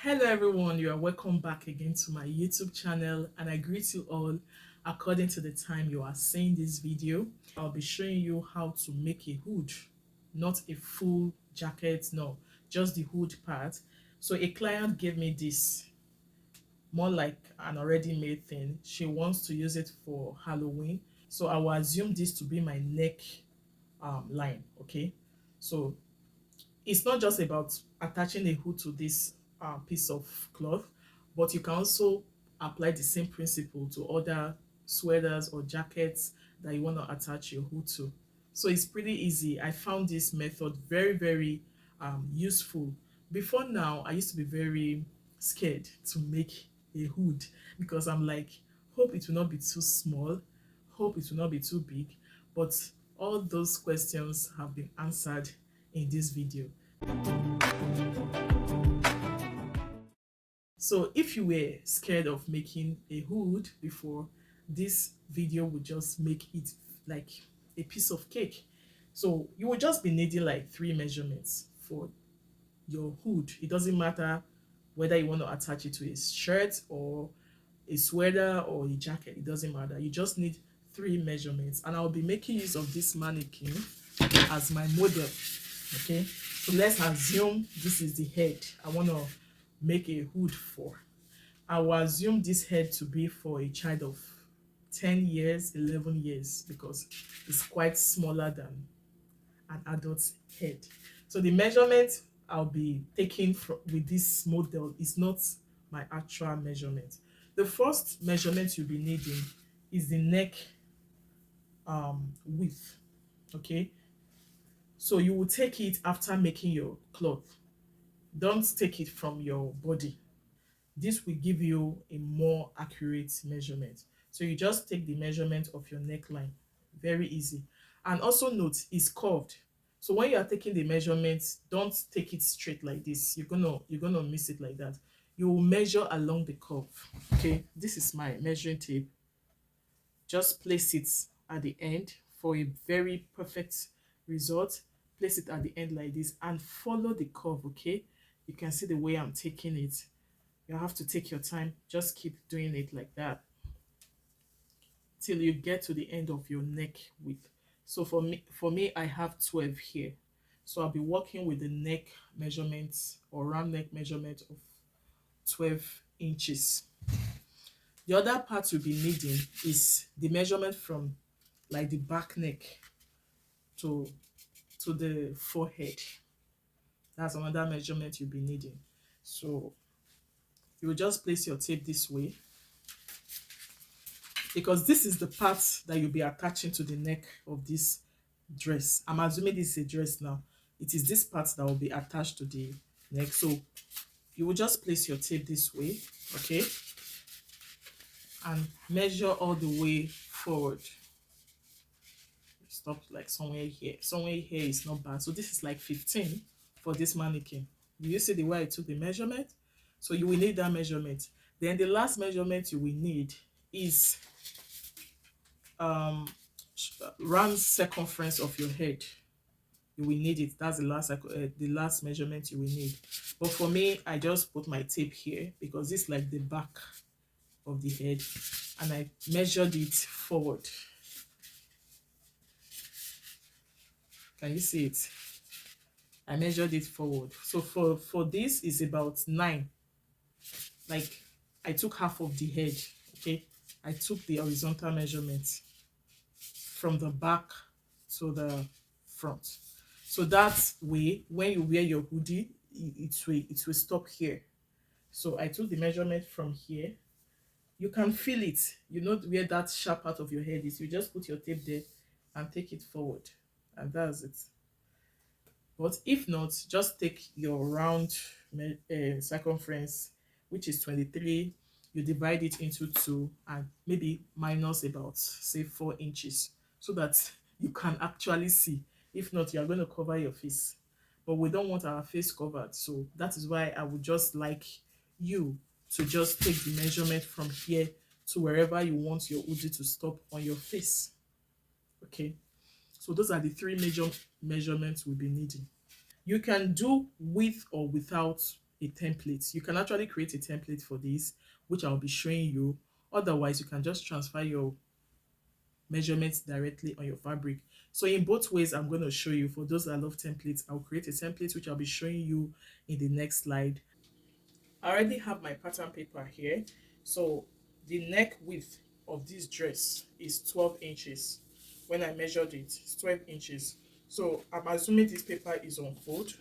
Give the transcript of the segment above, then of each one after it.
Hello everyone, you are welcome back again to my YouTube channel, and I greet you all according to the time you are seeing this video. I'll be showing you how to make a hood, not a full jacket, no, just the hood part. So a client gave me this, more like an already made thing. She wants to use it for Halloween, so I will assume this to be my neck line. Okay, so it's not just about attaching a hood to this piece of cloth, but you can also apply the same principle to other sweaters or jackets that you want to attach your hood to. So it's pretty easy. I found this method very useful. Before now, I used to be very scared to make a hood because I'm like, hope it will not be too small, hope it will not be too big. But all those questions have been answered in this video. So if you were scared of making a hood before, this video would just make it like a piece of cake. So you will just be needing like 3 measurements for your hood. It doesn't matter whether you want to attach it to a shirt or a sweater or a jacket, it doesn't matter. You just need 3 measurements, and I'll be making use of this mannequin as my model. Okay, so let's assume this is the head I want to make a hood for. I will assume this head to be for a child of 10 years, 11 years, because it's quite smaller than an adult's head. So the measurement I'll be taking from with this model is not my actual measurement. The first measurement you'll be needing is the neck width. Okay, so you will take it after making your cloth. Don't take it from your body. This will give you a more accurate measurement. So you just take the measurement of your neckline. Very easy. And also note, it's curved. So when you are taking the measurements, don't take it straight like this. You're gonna miss it like that. You will measure along the curve. Okay, this is my measuring tape. Just place it at the end for a very perfect result. Place it at the end like this and follow the curve. Okay, you can see the way I'm taking it. You have to take your time. Just keep doing it like that till you get to the end of your neck width. So for me, I have 12 here. So I'll be working with the neck measurements or round neck measurement of 12 inches. The other part you'll be needing is the measurement from like the back neck to the forehead. That's another measurement you'll be needing. So you will just place your tape this way, because this is the part that you'll be attaching to the neck of this dress. I'm assuming this is a dress now. It is this part that will be attached to the neck. So you will just place your tape this way, okay, and measure all the way forward. Stop like somewhere here. Somewhere here is not bad. So this is like 15 for this mannequin. Do you see the way I took the measurement? So you will need that measurement. Then the last measurement you will need is round circumference of your head. You will need it. That's the last measurement you will need. But for me, I just put my tape here because this is like the back of the head, and I measured it forward. Can you see it? I measured it forward. So for this is about 9. Like I took half of the head. Okay, I took the horizontal measurement from the back to the front. So that way, when you wear your hoodie, it will stop here. So I took the measurement from here. You can feel it. You know where that sharp part of your head is. You just put your tape there and take it forward, and that's it. But if not, just take your round circumference, which is 23. You divide it into 2 and maybe minus about say 4 inches so that you can actually see. If not, you are going to cover your face, but we don't want our face covered. So that is why I would just like you to just take the measurement from here to wherever you want your hoodie to stop on your face. Okay, so those are the 3 major measurements we'll be needing. You can do with or without a template. You can actually create a template for this, which I'll be showing you. Otherwise, you can just transfer your measurements directly on your fabric. So in both ways, I'm going to show you. For those that love templates, I'll create a template which I'll be showing you in the next slide. I already have my pattern paper here. So the neck width of this dress is 12 inches. When I measured it, it's 12 inches. So I'm assuming this paper is on fold.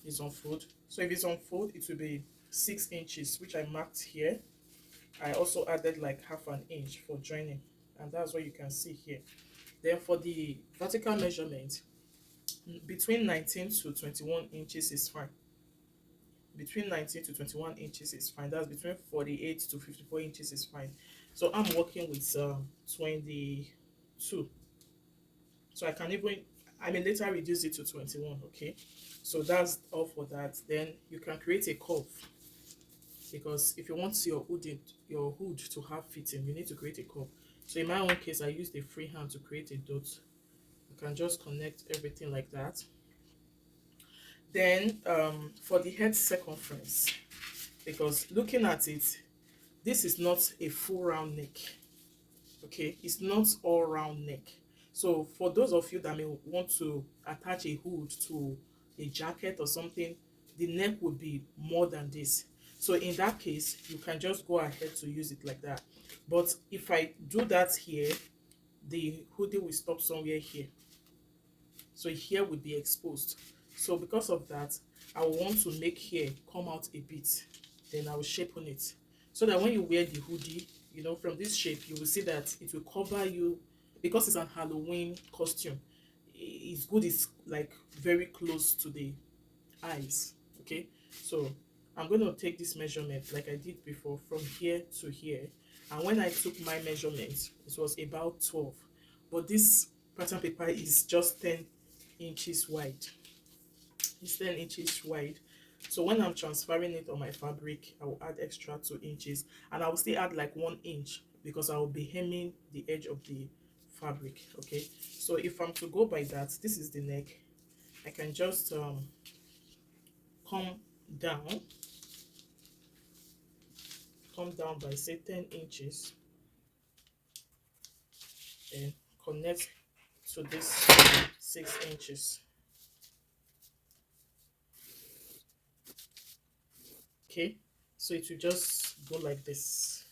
So if it's on fold, it will be 6 inches, which I marked here. I also added like half an inch for joining, and that's what you can see here. Then for the vertical measurement, between 19 to 21 inches is fine. Between 19 to 21 inches is fine. That's between 48 to 54 inches is fine. So I'm working with 22. So I may later reduce it to 21, okay? So that's all for that. Then you can create a curve, because if you want your hood to have fitting, you need to create a curve. So in my own case, I used a freehand to create a dot. You can just connect everything like that. Then for the head circumference, because looking at it, this is not a full round neck, okay? It's not all round neck. So for those of you that may want to attach a hood to a jacket or something, the neck would be more than this. So in that case, you can just go ahead to use it like that. But if I do that here, the hoodie will stop somewhere here. So here would be exposed. So because of that, I will want to make here come out a bit. Then I will shape on it, so that when you wear the hoodie, from this shape, you will see that it will cover you. Because it's an Halloween costume, it's good, it's like very close to the eyes, okay? So I'm going to take this measurement like I did before, from here to here. And when I took my measurement, it was about 12. But this pattern paper is just 10 inches wide. It's 10 inches wide. So when I'm transferring it on my fabric, I will add extra 2 inches, and I will still add like 1 inch because I will be hemming the edge of the fabric, okay? So if I'm to go by that, this is the neck. I can just come down by say 10 inches and connect to this 6 inches, okay? So it will just go like this.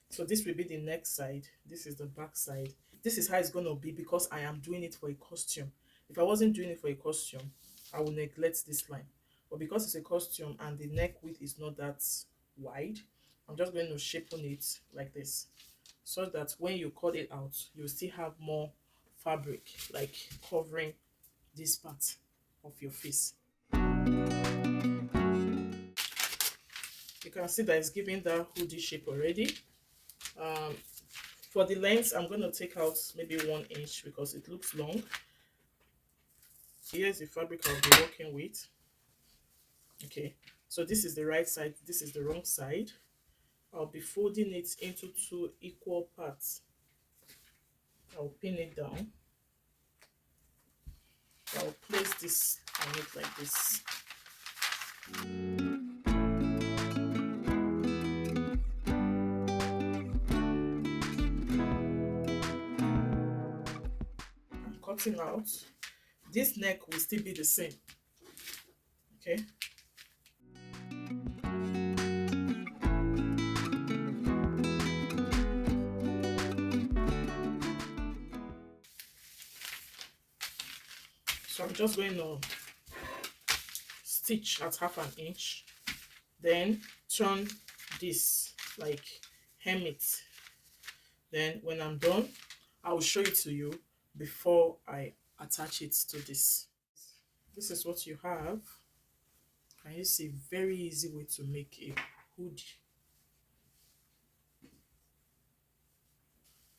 So this will be the neck side, this is the back side. This is how it's going to be because I am doing it for a costume. If I wasn't doing it for a costume, I would neglect this line. But because it's a costume and the neck width is not that wide, I'm just going to shape on it like this, so that when you cut it out, you still have more fabric like covering this part of your face. You can see that it's giving that hoodie shape already. For the length, I'm going to take out maybe 1 inch because it looks long. Here's the fabric I'll be working with. Okay, so this is the right side, this is the wrong side. I'll be folding it into 2 equal parts. I'll pin it down. I'll place this on it like this. I'm cutting out. This neck will still be the same, okay? So I'm just going to stitch at half an inch, then turn this, like hem it. Then when I'm done, I will show it to you before I attach it to this. This is what you have. Can you see? Very easy way to make a hoodie.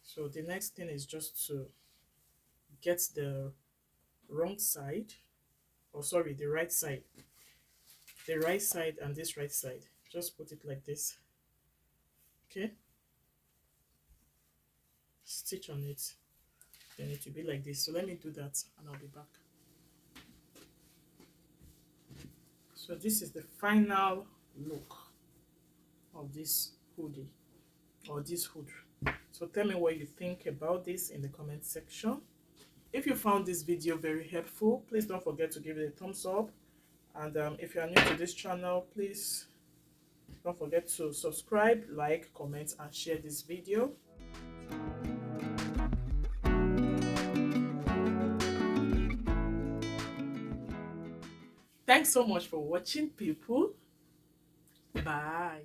So the next thing is just to get the wrong side, or sorry, the right side. The right side and this right side. Just put it like this. Okay? Stitch on it. Then it will be like this. So let me do that and I'll be back. So So this is the final look of this hoodie or this hood. So tell me what you think about this in the comment section. If you found this video very helpful, please don't forget to give it a thumbs up. And if you are new to this channel, please don't forget to subscribe, like, comment, and share this video. Thanks so much for watching, people. Bye.